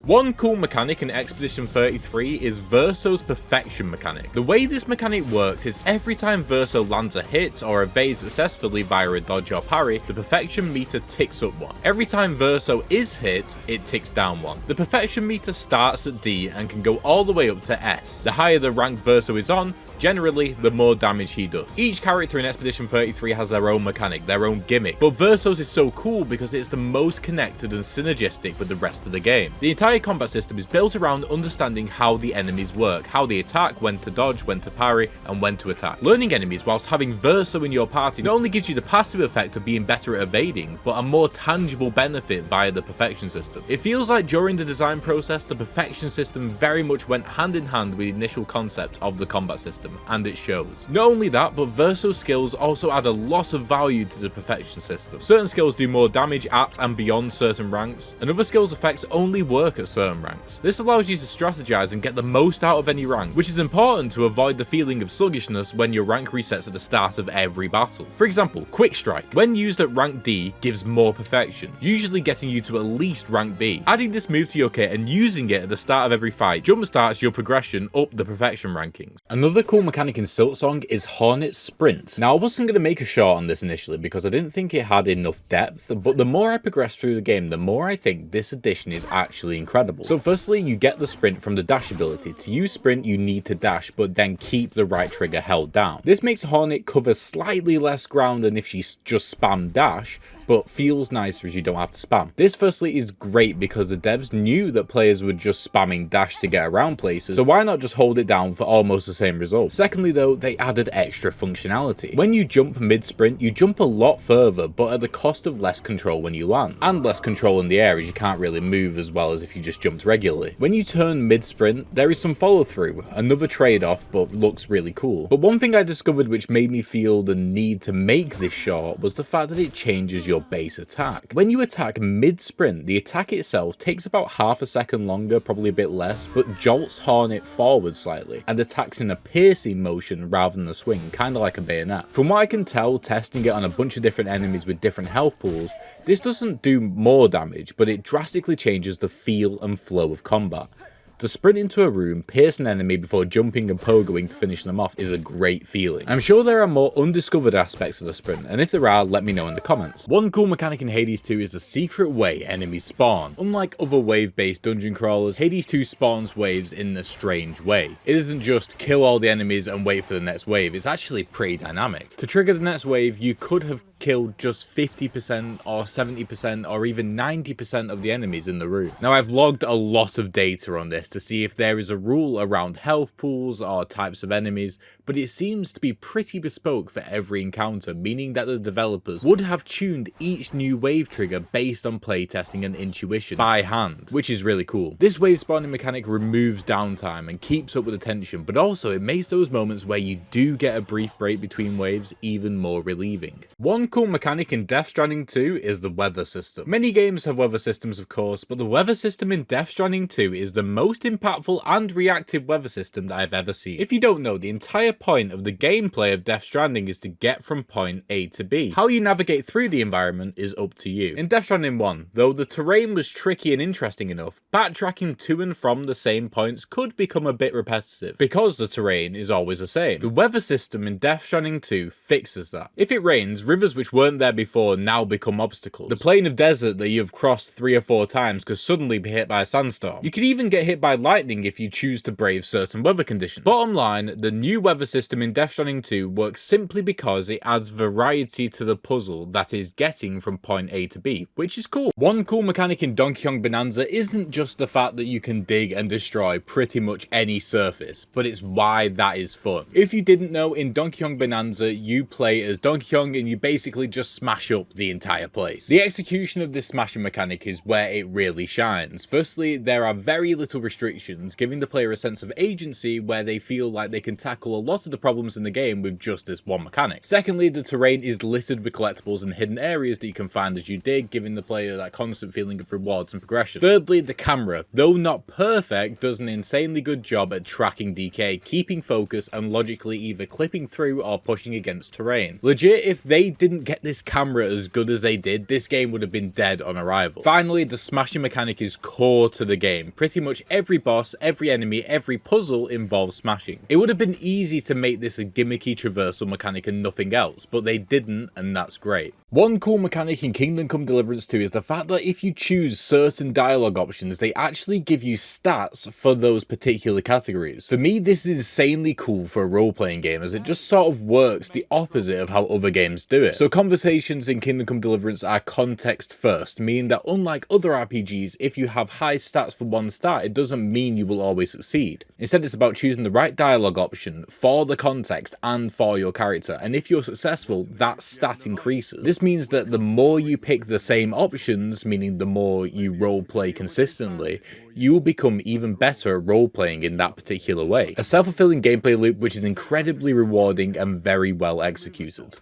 One cool mechanic in Expedition 33 is Verso's perfection mechanic. The way this mechanic works is every time Verso lands a hit or evades successfully via a dodge or parry, the perfection meter ticks up 1. Every time Verso is hit, it ticks down 1. The perfection meter starts at D and can go all the way up to S. The higher the rank Verso is on, generally, the more damage he does. Each character in Expedition 33 has their own mechanic, their own gimmick, but Verso's is so cool because it's the most connected and synergistic with the rest of the game. The entire combat system is built around understanding how the enemies work, how they attack, when to dodge, when to parry, and when to attack. Learning enemies whilst having Verso in your party not only gives you the passive effect of being better at evading, but a more tangible benefit via the perfection system. It feels like during the design process, the perfection system very much went hand in hand with the initial concept of the combat system, and it shows. Not only that, but Verso's skills also add a lot of value to the perfection system. Certain skills do more damage at and beyond certain ranks, and other skills' effects only work at certain ranks. This allows you to strategize and get the most out of any rank, which is important to avoid the feeling of sluggishness when your rank resets at the start of every battle. For example, Quick Strike, when used at rank D, gives more perfection, usually getting you to at least rank B. Adding this move to your kit and using it at the start of every fight jumpstarts your progression up the perfection rankings. Another cool mechanic in Silksong is Hornet Sprint. Now, I wasn't going to make a short on this initially because I didn't think it had enough depth, but the more I progress through the game, the more I think this addition is actually incredible. So firstly, you get the sprint from the dash ability. To use sprint, you need to dash, but then keep the right trigger held down. This makes Hornet cover slightly less ground than if she just spammed dash, but feels nicer as you don't have to spam. This firstly is great because the devs knew that players were just spamming dash to get around places, so why not just hold it down for almost the same result? Secondly though, they added extra functionality. When you jump mid-sprint, you jump a lot further, but at the cost of less control when you land, and less control in the air as you can't really move as well as if you just jumped regularly. When you turn mid-sprint, there is some follow-through, another trade-off, but looks really cool. But one thing I discovered which made me feel the need to make this short was the fact that it changes your base attack. When you attack mid-sprint, the attack itself takes about half a second longer, probably a bit less, but jolts Hornet forward slightly and attacks in a piercing motion rather than a swing, kind of like a bayonet. From what I can tell, testing it on a bunch of different enemies with different health pools, this doesn't do more damage, but it drastically changes the feel and flow of combat. To sprint into a room, pierce an enemy before jumping and pogoing to finish them off is a great feeling. I'm sure there are more undiscovered aspects of the sprint, and if there are, let me know in the comments. One cool mechanic in Hades 2 is the secret way enemies spawn. Unlike other wave-based dungeon crawlers, Hades 2 spawns waves in a strange way. It isn't just kill all the enemies and wait for the next wave, it's actually pretty dynamic. To trigger the next wave, you could have killed just 50% or 70% or even 90% of the enemies in the room. Now, I've logged a lot of data on this to see if there is a rule around health pools or types of enemies, but it seems to be pretty bespoke for every encounter, meaning that the developers would have tuned each new wave trigger based on playtesting and intuition by hand, which is really cool. This wave spawning mechanic removes downtime and keeps up with the tension, but also it makes those moments where you do get a brief break between waves even more relieving. One cool mechanic in Death Stranding 2 is the weather system. Many games have weather systems of course, but the weather system in Death Stranding 2 is the most impactful and reactive weather system that I've ever seen. If you don't know, the entire point of the gameplay of Death Stranding is to get from point A to B. How you navigate through the environment is up to you. In Death Stranding 1, though the terrain was tricky and interesting enough, backtracking to and from the same points could become a bit repetitive, because the terrain is always the same. The weather system in Death Stranding 2 fixes that. If it rains, rivers which weren't there before now become obstacles. The plain of desert that you've crossed 3 or 4 times could suddenly be hit by a sandstorm. You could even get hit by lightning if you choose to brave certain weather conditions. Bottom line, the new weather system in Death Stranding 2 works simply because it adds variety to the puzzle that is getting from point A to B, which is cool. One cool mechanic in Donkey Kong Bananza isn't just the fact that you can dig and destroy pretty much any surface, but it's why that is fun. If you didn't know, in Donkey Kong Bananza, you play as Donkey Kong and you basically just smash up the entire place. The execution of this smashing mechanic is where it really shines. Firstly, there are very little restrictions, giving the player a sense of agency where they feel like they can tackle a lot lot of the problems in the game with just this one mechanic. Secondly, the terrain is littered with collectibles and hidden areas that you can find as you dig, giving the player that constant feeling of rewards and progression. Thirdly, the camera, though not perfect, does an insanely good job at tracking decay, keeping focus, and logically either clipping through or pushing against terrain. Legit, if they didn't get this camera as good as they did, this game would have been dead on arrival. Finally, the smashing mechanic is core to the game. Pretty much every boss, every enemy, every puzzle involves smashing. It would have been easy to make this a gimmicky traversal mechanic and nothing else, but they didn't, and that's great. One cool mechanic in Kingdom Come Deliverance 2 is the fact that if you choose certain dialogue options, they actually give you stats for those particular categories. For me, this is insanely cool for a role-playing game, as it just sort of works the opposite of how other games do it. So conversations in Kingdom Come Deliverance are context first, meaning that unlike other RPGs, if you have high stats for one stat, it doesn't mean you will always succeed. Instead, it's about choosing the right dialogue option for the context and for your character, and if you're successful, that stat increases. This means that the more you pick the same options, meaning the more you roleplay consistently, you will become even better at roleplaying in that particular way. A self-fulfilling gameplay loop which is incredibly rewarding and very well executed.